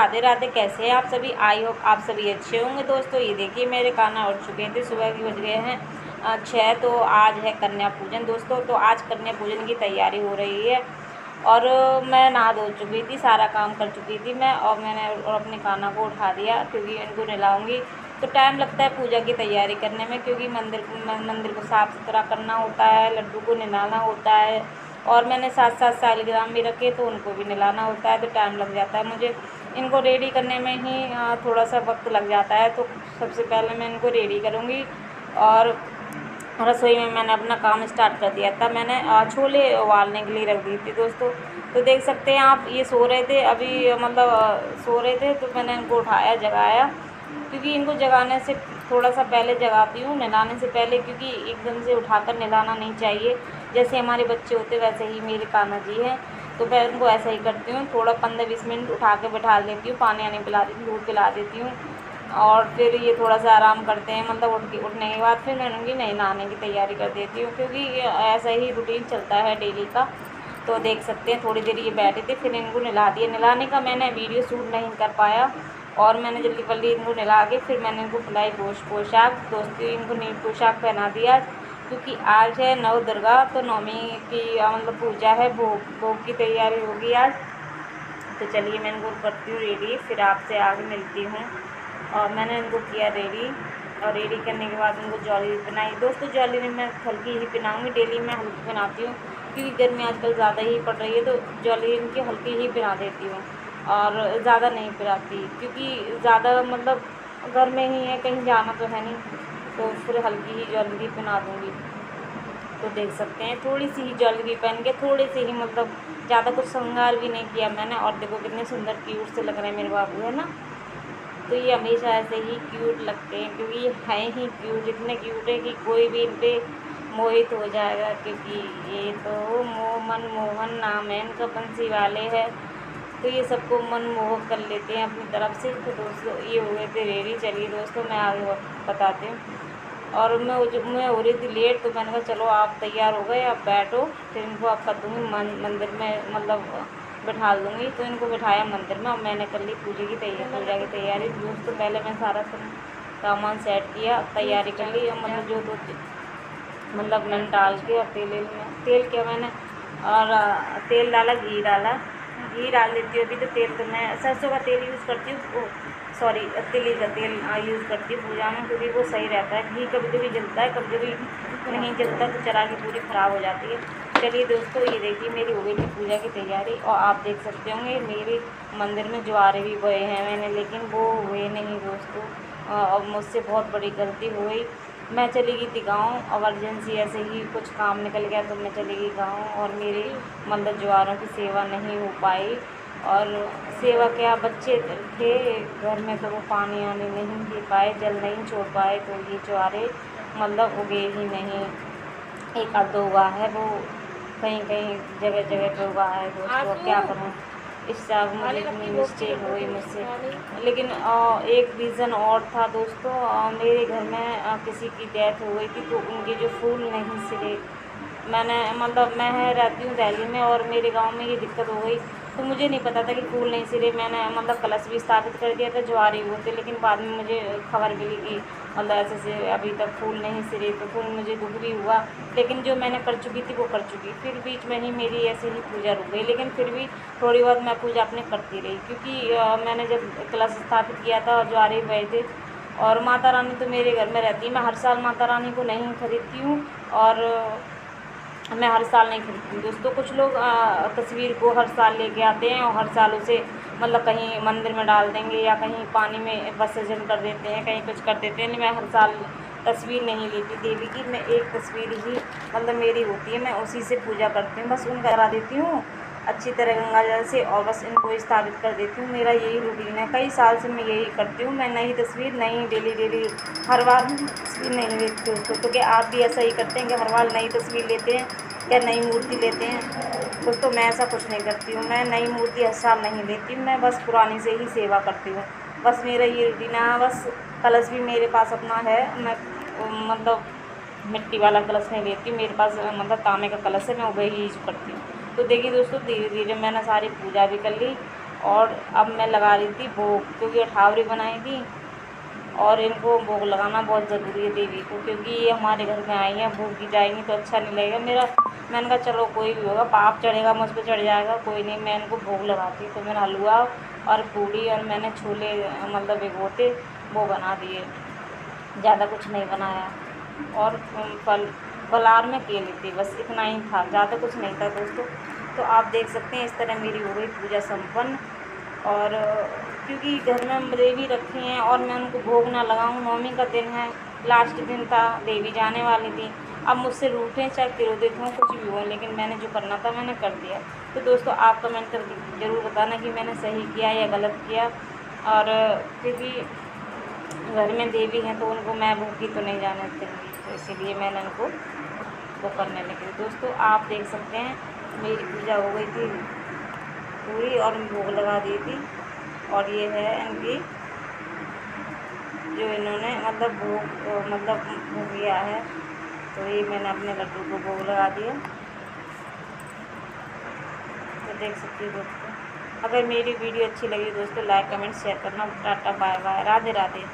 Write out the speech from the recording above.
राधे राधे। कैसे हैं आप सभी? आई होप आप सभी अच्छे होंगे। दोस्तों ये देखिए मेरे कान्हा उठ चुके थे, सुबह के बज गए हैं 6। तो आज है कन्या पूजन दोस्तों। तो आज कन्या पूजन की तैयारी हो रही है और मैं नहा धो चुकी थी, सारा काम कर चुकी थी मैं, और मैंने और अपने कान्हा को उठा दिया क्योंकि इनको नहलाऊँगी। तो टाइम लगता है पूजा की तैयारी करने में, क्योंकि मंदिर को साफ़ सुथरा करना होता है, लड्डू को नहलाना होता है, और मैंने 7-7 सालिग्राम भी रखे तो उनको भी नहलाना होता है। तो टाइम लग जाता है मुझे इनको रेडी करने में ही, थोड़ा सा वक्त लग जाता है। तो सबसे पहले मैं इनको रेडी करूँगी और रसोई में मैंने अपना काम स्टार्ट कर दिया था। मैंने छोले उबालने के लिए रख दी थी दोस्तों। तो देख सकते हैं आप, ये सो रहे थे अभी, मतलब सो रहे थे, तो मैंने इनको उठाया, जगाया, क्योंकि इनको जगाने से थोड़ा सा पहले जगाती हूँ, नहलाने से पहले, क्योंकि एकदम से उठाकर नहलाना नहीं चाहिए। जैसे हमारे बच्चे होते वैसे ही मेरे कान्हा जी हैं, तो मैं उनको ऐसा ही करती हूँ। थोड़ा 15-20 मिनट उठा के बैठा देती हूँ, पानी आने पिला देती हूँ, दूध पिला देती हूँ, और फिर ये थोड़ा सा आराम करते हैं। मतलब उठने के बाद फिर मैं उनकी नहलाने की तैयारी कर देती हूँ, क्योंकि ऐसा ही रूटीन चलता है डेली का। तो देख सकते हैं थोड़ी देर ये बैठे थे, फिर इनको नहला दिया। नहलाने का मैंने वीडियो शूट नहीं कर पाया, और मैंने जल्दी जल्दी इनको नहला के फिर मैंने इनको पिलाई पोशाक। दोस्तों इनको नई पोशाक पहना दिया, क्योंकि आज है नव दुर्गा, तो नवमी की मतलब पूजा है, भोग की तैयारी होगी आज। तो चलिए मैं इनको करती हूँ रेडी, फिर आपसे आगे मिलती हूँ। और मैंने इनको किया रेडी, और रेडी करने के बाद इनको ज्वेलरी पहनाई। दोस्तों ज्वेलरी मैं हल्की ही पहनाऊँगी, डेली मैं हल्की पहनाती हूँ, क्योंकि गर्मी आजकल ज़्यादा ही पड़ रही है, तो ज्वेलरी इनकी हल्की ही पहना देती हूँ, और ज़्यादा नहीं पहनाती, क्योंकि ज़्यादा मतलब घर में ही है, कहीं जाना तो है नहीं, तो फिर हल्की ही ज्वेलरी पहना दूँगी। तो देख सकते हैं थोड़ी सी ही ज्वेलरी पहन के, थोड़े से ही, मतलब ज़्यादा कुछ श्रृंगार भी नहीं किया मैंने। और देखो कितने सुंदर क्यूट से लग रहे हैं मेरे बाबू, है ना। तो ये हमेशा ऐसे ही क्यूट लगते हैं, क्योंकि ये हैं ही क्यूट, इतने क्यूट है कि कोई भी इन पर मोहित हो जाएगा, क्योंकि ये तो मनमोहन नाम है इनका, बंसी वाले है, तो ये सबको मनमोहक कर लेते हैं अपनी तरफ से। तो दोस्तों ये हो गए थे रेडी। चलिए दोस्तों मैं आगे बताती हूँ। और मैं हो रही थी लेट, तो मैंने कहा चलो आप तैयार हो गए, आप बैठो, फिर इनको आप कर दूँगी मंदिर में, मतलब बैठा दूँगी। तो इनको बैठाया मंदिर में, और मैंने कर ली पूजा की तैयारी। दोस्तों पहले मैं सारा सामान सेट किया, तैयारी कर ली, मतलब जो मतलब मैंने डाल के, और तेल क्या मैंने, और तेल डाला, घी डाल देती हूँ अभी। तो तेल तो मैं सरसों का तेल यूज़ करती हूँ, सॉरी तिली का तेल यूज़ करती हूँ पूजा में, क्योंकि वो सही रहता है। घी कभी कभी जलता है, कभी कभी नहीं जलता, तो चरागी पूरी ख़राब हो जाती है। चलिए दोस्तों ये देखिए मेरी हो गई थी पूजा की तैयारी, और आप देख सकते होंगे मेरे मंदिर में ज्वारे भी बोए हैं मैंने, लेकिन वो हुए नहीं दोस्तों, और मुझसे बहुत बड़ी गलती हो गई। मैं चली गई थी गाँव, इमरजेंसी ऐसे ही कुछ काम निकल गया, तो मैं चली गई गाँव, और मेरे मतलब ज्वारों की सेवा नहीं हो पाई। और सेवा क्या, बच्चे थे घर में, तो वो पानी आने नहीं दे पाए, जल नहीं छोड़ पाए, तो ये ज्वारे मतलब उगे ही नहीं। एक आध दो उगा है, वो कहीं कहीं जगह जगह पे उगा है दोस्तों, अब क्या करूँ, इससे मुझे इतनी मिस्टेक हो गई मुझसे। लेकिन एक रीज़न और था दोस्तों, मेरे घर में किसी की डेथ हो गई थी, तो उनके जो फूल नहीं सिरे, मैंने मतलब मैं रहती हूँ दिल्ली में, और मेरे गांव में ये दिक्कत हो गई, तो मुझे नहीं पता था कि फूल नहीं सिरे। मैंने मतलब कलश भी स्थापित कर दिया था, ज्वारे होते, लेकिन बाद में मुझे खबर मिली कि मतलब ऐसे से अभी तक फूल नहीं सिरे, तो फिर मुझे दुख भी हुआ। लेकिन जो मैंने कर चुकी थी वो कर चुकी, फिर बीच में ही मेरी ऐसे ही पूजा रुक गई, लेकिन फिर भी थोड़ी बहुत मैं पूजा अपने करती रही, क्योंकि मैंने जब कलश स्थापित किया था और ज्वारे गए थे, और माता रानी तो मेरे घर में रहती है। मैं हर साल माता रानी को नहीं खरीदती हूँ, और मैं हर साल नहीं खरीदती हूँ दोस्तों। कुछ लोग तस्वीर को हर साल लेके आते हैं, और हर साल उसे मतलब कहीं मंदिर में डाल देंगे, या कहीं पानी में विसर्जन कर देते हैं, कहीं कुछ कर देते हैं। मैं हर साल तस्वीर नहीं लेती देवी की, मैं एक तस्वीर ही मतलब मेरी होती है, मैं उसी से पूजा करती हूँ, बस उनका करा देती हूँ अच्छी तरह गंगा जल से, और बस इनको स्थापित कर देती हूँ। मेरा यही रूटीन है, कई साल से मैं यही करती हूँ। मैं नई तस्वीर नहीं डेली हर बार तस्वीर नहीं लेती दोस्तों। तो क्या आप भी ऐसा ही करते हैं कि हर बार नई तस्वीर लेते हैं, क्या नई मूर्ति लेते हैं दोस्तों? मैं ऐसा कुछ नहीं करती हूँ, मैं नई मूर्ति हर साल नहीं लेती, मैं बस पुरानी से ही सेवा करती हूँ। बस मेरा ये रूटीन है। बस कलश भी मेरे पास अपना है, मैं मतलब मिट्टी वाला कलश नहीं लेती, मेरे पास मतलब तांबे का कलश है, मैं वही यूज करती हूँ। तो देखिए दोस्तों धीरे धीरे मैंने सारी पूजा भी कर ली, और अब मैं लगा रही थी भोग, क्योंकि अठावरी बनाई थी और इनको भोग लगाना बहुत ज़रूरी है देवी को, क्योंकि ये हमारे घर में आई हैं, भूख की जाएंगी तो अच्छा नहीं लगेगा मेरा। मैंने कहा चलो कोई भी होगा, पाप चढ़ेगा मुझ पर चढ़ जाएगा, कोई नहीं, मैं इनको भोग लगाती। तो मैंने हलवा और पूड़ी और मैंने छोले मतलब भिगोते वो बना दिए, ज़्यादा कुछ नहीं बनाया। और फलाहार में केले थी, बस इतना ही था, ज़्यादा कुछ नहीं था दोस्तों। तो आप देख सकते हैं इस तरह मेरी हो गई पूजा संपन्न। और क्योंकि घर में हम देवी रखी हैं और मैं उनको भोग ना लगाऊं, नवमी का दिन है, लास्ट दिन था, देवी जाने वाली थी। अब मुझसे रूठें चाहे क्रोधित हों, कुछ भी हो, लेकिन मैंने जो करना था मैंने कर दिया। तो दोस्तों आप कमेंट करके ज़रूर बताना कि मैंने सही किया या गलत किया। और क्योंकि घर में देवी हैं तो उनको मैं भूखी तो नहीं जाने दूँगी, तो इसीलिए मैंने उनको वो करने लगी। दोस्तों आप देख सकते हैं मेरी पूजा हो गई थी पूरी और भोग लगा दी थी। और ये है इनकी जो इन्होंने मतलब भोग किया है, तो ये मैंने अपने लड्डू को भोग लगा दिया। तो देख सकते हो दोस्तों, अगर मेरी वीडियो अच्छी लगी दोस्तों लाइक कमेंट शेयर करना। Tata bye bye, Radhe Radhe.